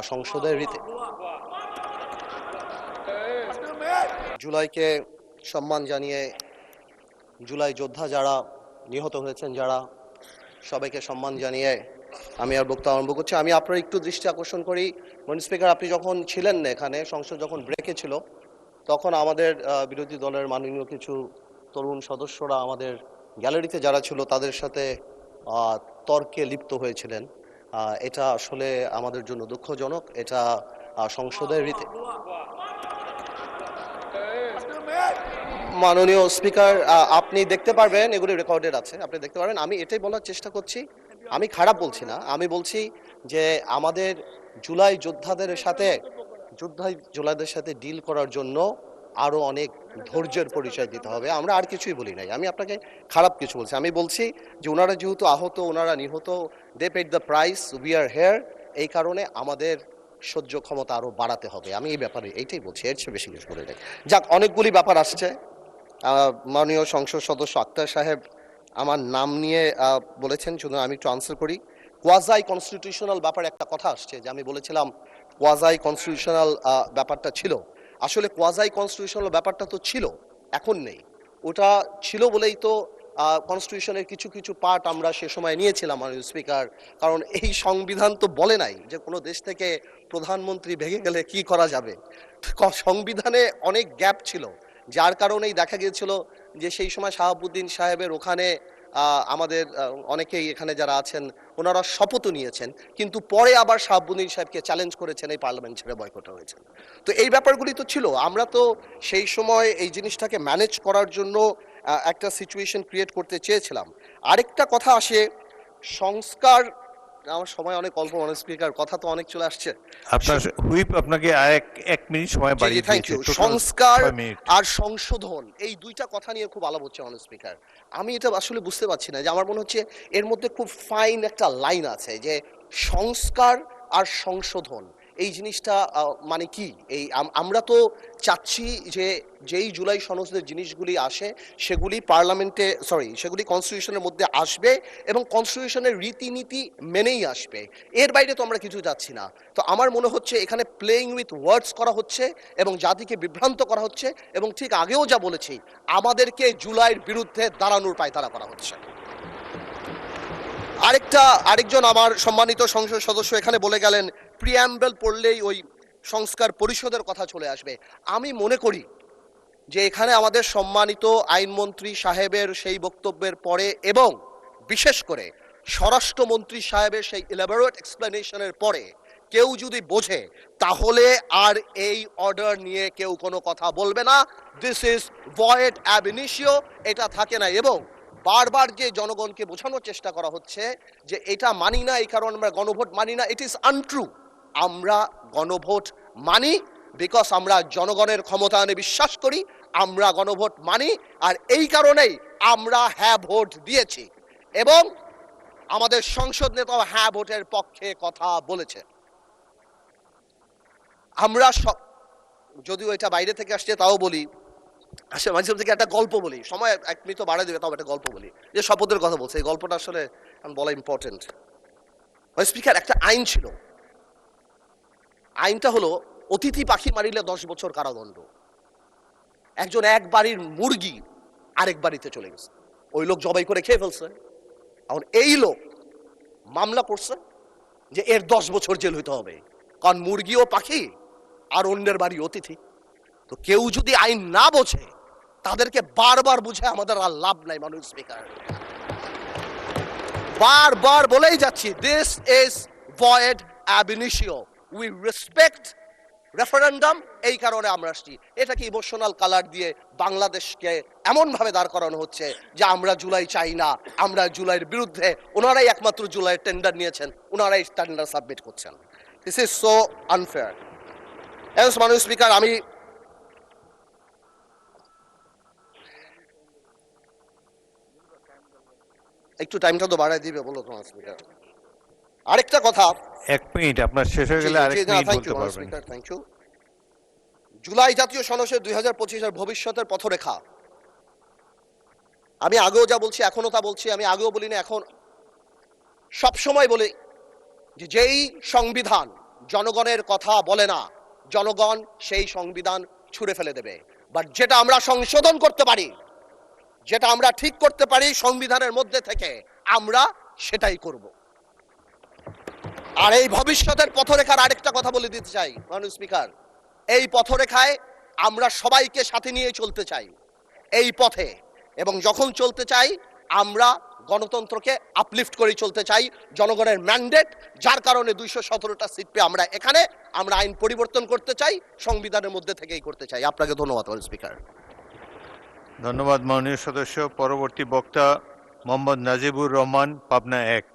সংসদের রীতি জুলাইকে সম্মান জানিয়ে জুলাই যোদ্ধা যারা নিহত হয়েছেন, যারা সবাইকে সম্মান জানিয়ে আমি আর বক্তব্য আরম্ভ করছি। আমি আপনার একটু দৃষ্টি আকর্ষণ করি, মনির স্পিকার, আপনি যখন ছিলেন না এখানে, সংসদ যখন ব্রেকে ছিল, তখন আমাদের বিরোধী দলের মাননীয় কিছু তরুণ সদস্যরা আমাদের গ্যালারিতে যারা ছিল তাদের সাথে তর্কে লিপ্ত হয়েছিলেন। এটা আসলে আমাদের জন্য দুঃখজনক। এটা সংসদের রীতি। মাননীয় স্পিকার, আপনি দেখতে পারবেন, এগুলি রেকর্ডেড আছে, আপনি দেখতে পারবেন। আমি এটাই বলার চেষ্টা করছি, আমি খারাপ বলছি না, আমি বলছি যে আমাদের জুলাই যোদ্ধাদের সাথে ডিল করার জন্য আরো অনেক ধৈর্যের পরিচয় দিতে হবে। আমরা আর কিছুই বলি নাই, আমি আপনাকে খারাপ কিছু বলছি। আমি বলছি যে ওনারা যেহেতু আহত, ওনারা নিহত, they paid the price, we are here, এই কারণে আমাদের সহ্য ক্ষমতা আরো বাড়াতে হবে। আমি এই ব্যাপারে এইটাই বলছি, এর চেয়ে বেশি কিছু বলে নাই। যাক, অনেকগুলি ব্যাপার আসছে। মাননীয় সংসদ সদস্য আক্তার সাহেব আমার নাম নিয়ে বলেছেন, শুধু আমি একটু আনসার করি। কোয়াজাই কনস্টিটিউশনাল ব্যাপারে একটা কথা আসছে, যে আমি বলেছিলাম কোয়াজাই কনস্টিটিউশনাল ব্যাপারটা ছিল। আসলে কোয়াজাই কনস্টিটিউশনাল ব্যাপারটা তো ছিল, এখন নেই। ওটা ছিল বলেই তো কনস্টিটিউশনের কিছু কিছু পার্ট আমরা সে সময় নিয়েছিলাম, মাননীয় স্পিকার। কারণ এই সংবিধান তো বলে নাই যে কোনো দেশ থেকে প্রধানমন্ত্রী ভেঙে গেলে কি করা যাবে। সংবিধানে অনেক গ্যাপ ছিল, যার কারণেই দেখা গিয়েছিল যে সেই সময় শাহাবুদ্দিন সাহেবের ওখানে আমাদের অনেকেই এখানে যারা আছেন ওনারা শপথও নিয়েছেন, কিন্তু পরে আবার শাহাবুদ্দিন সাহেবকে চ্যালেঞ্জ করেছেন, এই পার্লামেন্ট ছেড়ে বয়কট হয়েছেন। তো এই ব্যাপারগুলি তো ছিল। আমরা তো সেই সময় এই জিনিসটাকে ম্যানেজ করার জন্য একটা সিচুয়েশন ক্রিয়েট করতে চেয়েছিলাম। আরেকটা কথা আসে, সংস্কার, আমার সময় অনেক অল্প, মাননীয় স্পিকার, কথা তো অনেক চলে আসছে। আপনার হুইপ আপনাকে এক মিনিট সময় বাড়িয়ে দিয়েছে। সংস্কার আর সংশোধন, এই দুইটা কথা নিয়ে খুব আলাপ হচ্ছে, মাননীয় স্পিকার। আমি এটা আসলে বুঝতে পারছি না, যে আমার মনে হচ্ছে এর মধ্যে খুব ফাইন একটা লাইন আছে, যে সংস্কার আর সংশোধন এই জিনিসটা মানে কি? এই আমরা তো চাচ্ছি যে যেই জুলাই সনদের জিনিসগুলি আসে সেগুলি পার্লামেন্টে, সেগুলি কনস্টিটিউশনের মধ্যে আসবে এবং কনস্টিটিউশনের রীতিনীতি মেনেই আসবে। এর বাইরে তো আমরা কিছু যাচ্ছি না। তো আমার মনে হচ্ছে এখানে প্লেইং উইথ ওয়ার্ডস করা হচ্ছে এবং জাতিকে বিভ্রান্ত করা হচ্ছে, এবং ঠিক আগেও যা বলেছি, আমাদেরকে জুলাইয়ের বিরুদ্ধে দাঁড়ানোর পায়তারা করা হচ্ছে। আরেকজন আমার সম্মানিত সংসদ সদস্য এখানে বলে গেলেন প্রিঅ্যাম্বল পড়লেই ওই সংস্কার পরিষদের কথা চলে আসবে। আমি মনে করি যে এখানে আমাদের সম্মানিত আইনমন্ত্রী সাহেবের সেই বক্তব্যের পরে এবং বিশেষ করে স্বরাষ্ট্রমন্ত্রী সাহেবের সেই ইলাবোরেট এক্সপ্লেনেশনের পরে কেউ যদি বোঝে, তাহলে আর এই অর্ডার নিয়ে কেউ কোনো কথা বলবে না। This is void ab initio, এটা থাকে না। এবং বারবার যে জনগণকে বোঝানোর চেষ্টা করা হচ্ছে যে এটা মানি না, এই কারণে আমরা গণভোট মানি না, ইট ইজ আনট্রু। আমরা গণভোট মানি বিকজ আমরা জনগণের ক্ষমতায়নে বিশ্বাস করি, আমরা গণভোট মানি, আর এই কারণেই আমরা হ্যাঁ ভোট দিয়েছি, এবং আমাদের সংসদ নেতাও হ্যাঁ ভোটের পক্ষে কথা বলেছে। আমরা যদিও এটা বাইরে থেকে আসছে তাও বলি, আসলে মাঝে থেকে একটা গল্প বলি, সময় এক মিনিট বাড়াই দেবে, তাও একটা গল্প বলি, যে শপথের কথা বলছে, এই গল্পটা আসলে বলা ইম্পর্টেন্ট। স্পিকার, একটা আইন ছিল, আইনটা হলো অতিথি পাখি মারিলে 10 বছর কারাদণ্ড। একজন এক বাড়ির মুরগি আরেক বাড়িতে চলে গেছে, ওই লোক জবাই করে খেয়ে ফেলছে। এখন এই লোক মামলা করছে যে এর 10 বছর জেল হইতে হবে, কারণ মুরগিও পাখি আর অন্যের বাড়ি অতিথি। তো কেউ যদি আইন না বোঝে, তাদেরকে বারবার বুঝে আমাদের আর লাভ নাই। মাননীয় স্পিকার, বারবার বলেই যাচ্ছি, this is void ab initio. We respect referendum, এই কারণে আমরা আসছি। এটাকে ইমোশনাল কালার দিয়ে বাংলাদেশকে এমন ভাবে দাঁড় করানো হচ্ছে যে আমরা জুলাই চাই না, আমরা জুলাইয়ের বিরুদ্ধে। ওনারাই একমাত্র জুলাইয়ের টেন্ডার নিয়েছেন, ওনারাই টেন্ডার সাবমিট করছেন। This is so unfair. মাননীয় স্পিকার, আমি একটু টাইমটা তো বাড়াই দিবে বলো তোমার স্পিকার। আরেকটা কথা, 1 মিনিট আপনার শেষ হয়ে গেলে আরেক মিনিট বলতে পারবেন। Thank you. জুলাই জাতীয় সনদের 2025-এর ভবিষ্যতের পথরেখা, আমি আগেও যা বলছি এখনো তা বলছি, আমি আগেও বলি না, এখন সবসময় বলি যে যেই সংবিধান জনগণের কথা বলে না, জনগণ সেই সংবিধান ছুঁড়ে ফেলে দেবে। বাট যেটা আমরা সংশোধন করতে পারি, যেটা আমরা ঠিক করতে পারি সংবিধানের মধ্যে থেকে, আমরা সেটাই করব। আর এই ভবিষ্যতের পথরেখার আরেকটা কথা বলে দিতে চাই মাননীয় স্পিকার, এই পথরেখায় আমরা সবাইকে সাথে নিয়ে চলতে চাই এই পথে, এবং যখন চলতে চাই আমরা গণতন্ত্রকে আপলিফট করে চলতে চাই। জনগণের ম্যান্ডেট, যার কারণে 217টা সিট পেয়ে আমরা এখানে, আমরা আইন পরিবর্তন করতে চাই, সংবিধানের মধ্যে থেকেই করতে চাই। আপনাকে ধন্যবাদ মাননীয় স্পিকার। ধন্যবাদ মাননীয় সদস্য। পরবর্তী বক্তা মোহাম্মদ নাজিবুর রহমান, পাবনা 1।